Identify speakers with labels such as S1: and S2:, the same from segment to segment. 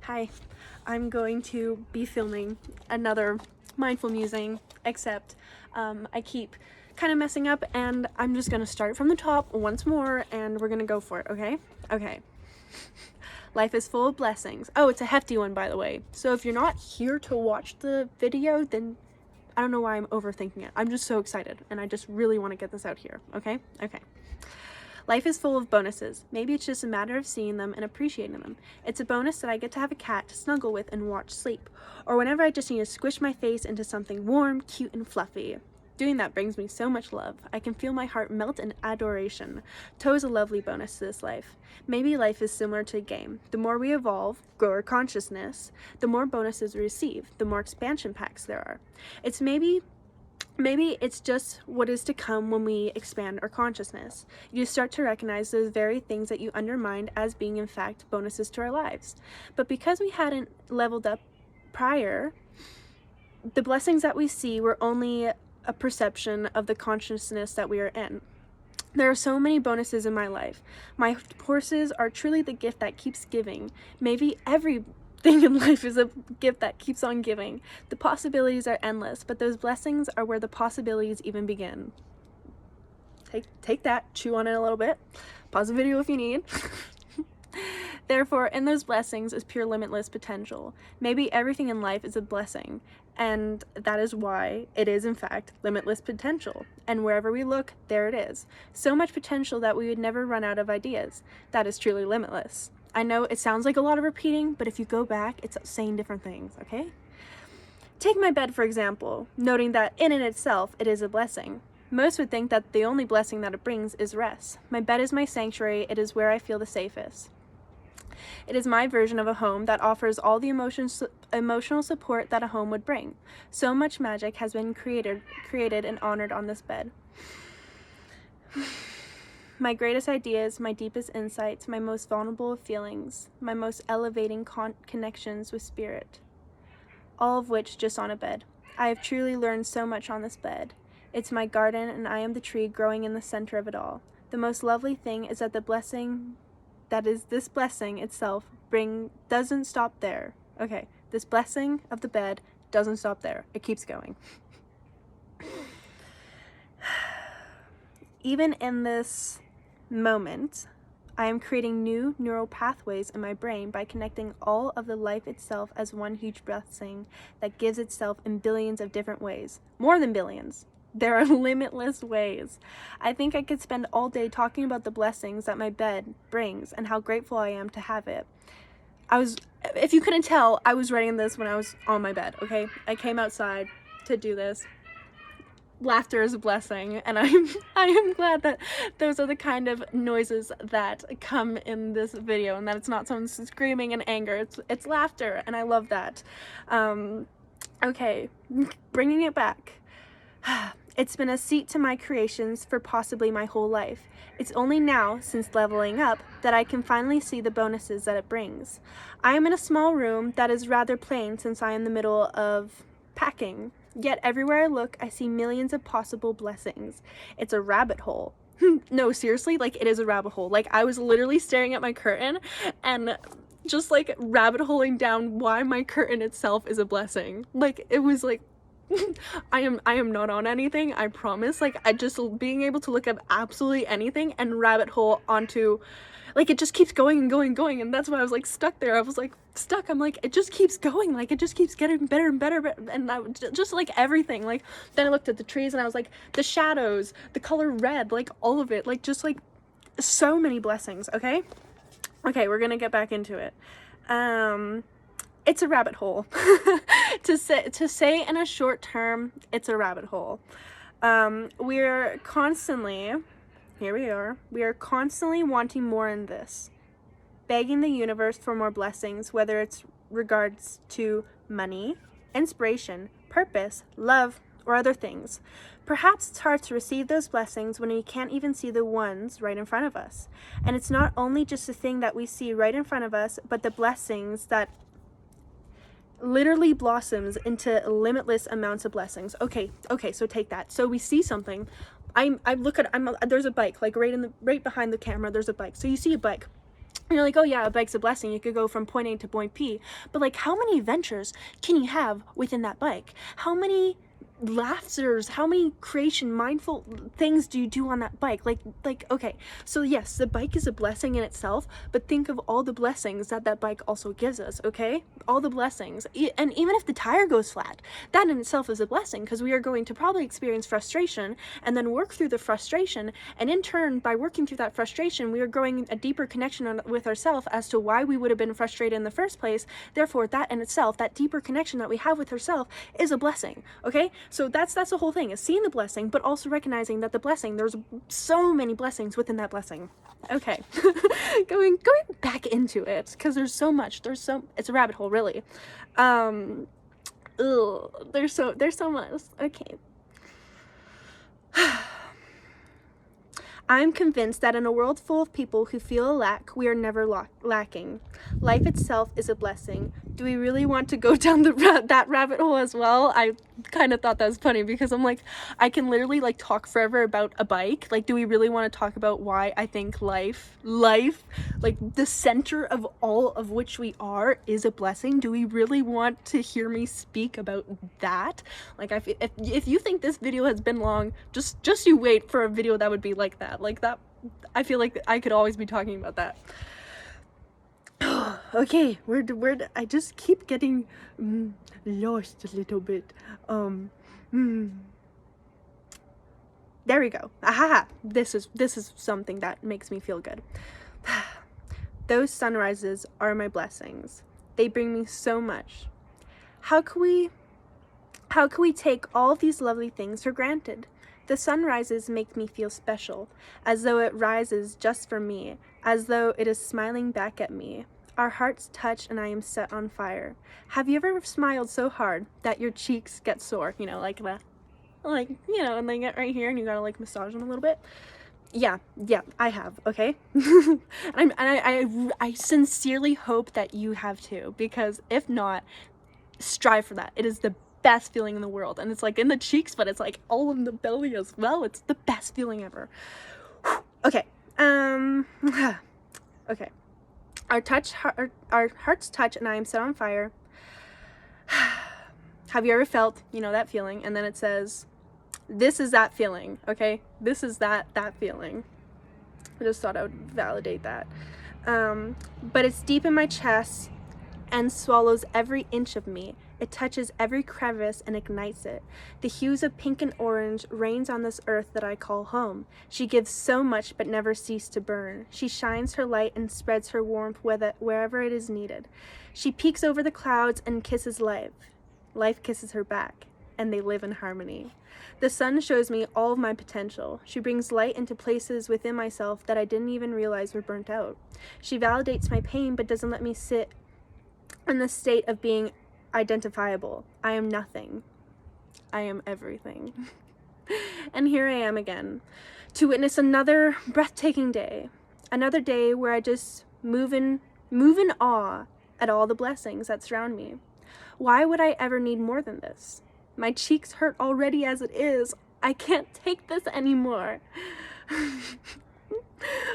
S1: Hi, I'm going to be filming another mindful musing, except I keep kind of messing up, and I'm just gonna start from the top once more and we're gonna go for it, okay? Okay. Life is full of blessings. Oh, it's a hefty one, by the way. So if you're not here to watch the video, then I don't know why I'm overthinking it. I'm just so excited and I just really want to get this out here, okay? Okay. Life is full of bonuses. Maybe it's just a matter of seeing them and appreciating them. It's a bonus that I get to have a cat to snuggle with and watch sleep, or whenever I just need to squish my face into something warm, cute, and fluffy. Doing that brings me so much love. I can feel my heart melt in adoration. Toe is a lovely bonus to this life. Maybe life is similar to a game. The more we evolve, grow our consciousness, the more bonuses we receive, the more expansion packs there are. Maybe it's just what is to come when we expand our consciousness. You start to recognize those very things that you undermined as being in fact bonuses to our lives. But because we hadn't leveled up prior, the blessings that we see were only a perception of the consciousness that we are in. There are so many bonuses in my life. My horses are truly the gift that keeps giving. Maybe everything in life is a gift that keeps on giving. The possibilities are endless, but those blessings are where the possibilities even begin. Take that, chew on it a little bit. Pause the video if you need. Therefore, in those blessings is pure limitless potential. Maybe everything in life is a blessing, and that is why it is in fact limitless potential. And wherever we look, there it is. So much potential that we would never run out of ideas. That is truly limitless. I know it sounds like a lot of repeating, but if you go back, it's saying different things, okay? Take my bed, for example, noting that in and itself, it is a blessing. Most would think that the only blessing that it brings is rest. My bed is my sanctuary. It is where I feel the safest. It is my version of a home that offers all the emotional support that a home would bring. So much magic has been created and honored on this bed. My greatest ideas, my deepest insights, my most vulnerable feelings, my most elevating connections with spirit, all of which just on a bed. I have truly learned so much on this bed. It's my garden, and I am the tree growing in the center of it all. The most lovely thing is that this blessing itself doesn't stop there. Okay, this blessing of the bed doesn't stop there. It keeps going. Even in this moment, I am creating new neural pathways in my brain by connecting all of the life itself as one huge blessing that gives itself in billions of different ways. More than billions. There are limitless ways. I think I could spend all day talking about the blessings that my bed brings and how grateful I am to have it. If you couldn't tell, I was writing this when I was on my bed, okay? I came outside to do this. Laughter is a blessing, and I am glad that those are the kind of noises that come in this video, and that it's not someone screaming in anger. It's laughter, and I love that. Okay, bringing it back. It's been a seat to my creations for possibly my whole life. It's only now, since leveling up, that I can finally see the bonuses that it brings. I am in a small room that is rather plain since I am in the middle of packing. Yet everywhere I look, I see millions of possible blessings. It's a rabbit hole. No, seriously, like it is a rabbit hole. Like I was literally staring at my curtain and just like rabbit holing down why my curtain itself is a blessing. Like it was like I am not on anything, I promise. Like I just being able to look up absolutely anything and rabbit hole onto, like it just keeps going and going and going, and that's why I was like stuck there. I was like stuck. I'm like, it just keeps going, like it just keeps getting better and better, and I just like everything. Like then I looked at the trees and I was like the shadows, the color red, like all of it, like just like so many blessings. Okay, we're gonna get back into it. It's a rabbit hole. to say in a short term, it's a rabbit hole. We are constantly wanting more in this, begging the universe for more blessings, whether it's regards to money, inspiration, purpose, love, or other things. Perhaps it's hard to receive those blessings when we can't even see the ones right in front of us. And it's not only just the thing that we see right in front of us, but the blessings that literally blossoms into limitless amounts of blessings. Okay, so take that. So we see something. There's a bike, like right behind the camera, there's a bike. So you see a bike. And you're like, oh yeah, a bike's a blessing. You could go from point A to point B. But like, how many adventures can you have within that bike? How many laughters, how many creation mindful things do you do on that bike? Like okay, so yes, the bike is a blessing in itself, but think of all the blessings that that bike also gives us. Okay, all the blessings. And even if the tire goes flat, that in itself is a blessing, because we are going to probably experience frustration and then work through the frustration, and in turn, by working through that frustration, we are growing a deeper connection with ourselves as to why we would have been frustrated in the first place. Therefore, that in itself, that deeper connection that we have with ourselves, is a blessing. Okay, so that's the whole thing, is seeing the blessing, but also recognizing that the blessing, there's so many blessings within that blessing. Okay, going back into it, because there's so much, it's a rabbit hole, really. There's so much. Okay. I'm convinced that in a world full of people who feel a lack, we are never lacking. Life itself is a blessing. Do we really want to go down that rabbit hole as well? I kind of thought that was funny, because I'm like, I can literally like talk forever about a bike. Like, do we really want to talk about why I think life, like the center of all of which we are, is a blessing? Do we really want to hear me speak about that? Like, if you think this video has been long, just you wait for a video that would be like that. Like that, I feel like I could always be talking about that. Okay, I just keep getting lost a little bit. There we go. Aha! This is something that makes me feel good. Those sunrises are my blessings. They bring me so much. How can we take all of these lovely things for granted? The sunrises make me feel special, as though it rises just for me, as though it is smiling back at me. Our hearts touch and I am set on fire. Have you ever smiled so hard that your cheeks get sore? You know, like that. Like, you know, and they get right here and you gotta like massage them a little bit. Yeah, I have, okay? And I sincerely hope that you have too, because if not, strive for that. It is the best feeling in the world, and it's like in the cheeks, but it's like all in the belly as well. It's the best feeling ever. Okay, okay. Our hearts touch and I am set on fire. Have you ever felt, you know, that feeling? And then it says, this is that feeling, okay? This is that feeling. I just thought I would validate that. But it's deep in my chest and swallows every inch of me. It touches every crevice and ignites it. The hues of pink and orange rains on this earth that I call home. She gives so much but never cease to burn. She shines her light and spreads her warmth wherever it is needed. She peeks over the clouds and kisses life. Life kisses her back, and they live in harmony. The sun shows me all of my potential. She brings light into places within myself that I didn't even realize were burnt out. She validates my pain but doesn't let me sit in the state of being identifiable. I am nothing. I am everything. And here I am again, to witness another breathtaking day. Another day where I just move in awe at all the blessings that surround me. Why would I ever need more than this? My cheeks hurt already as it is. I can't take this anymore.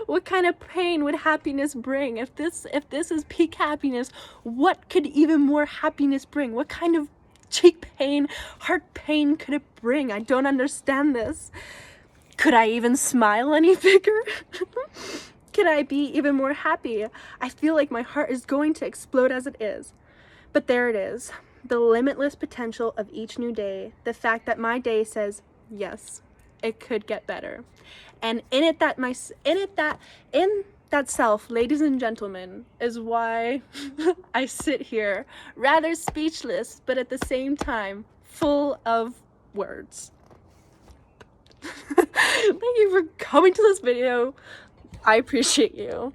S1: What kind of pain would happiness bring? If this is peak happiness, what could even more happiness bring? What kind of cheek pain, heart pain could it bring? I don't understand this. Could I even smile any bigger? Could I be even more happy? I feel like my heart is going to explode as it is. But there it is. The limitless potential of each new day. The fact that my day says, yes, it could get better. And in that self, ladies and gentlemen, is why I sit here rather speechless, but at the same time full of words. Thank you for coming to this video. I appreciate you.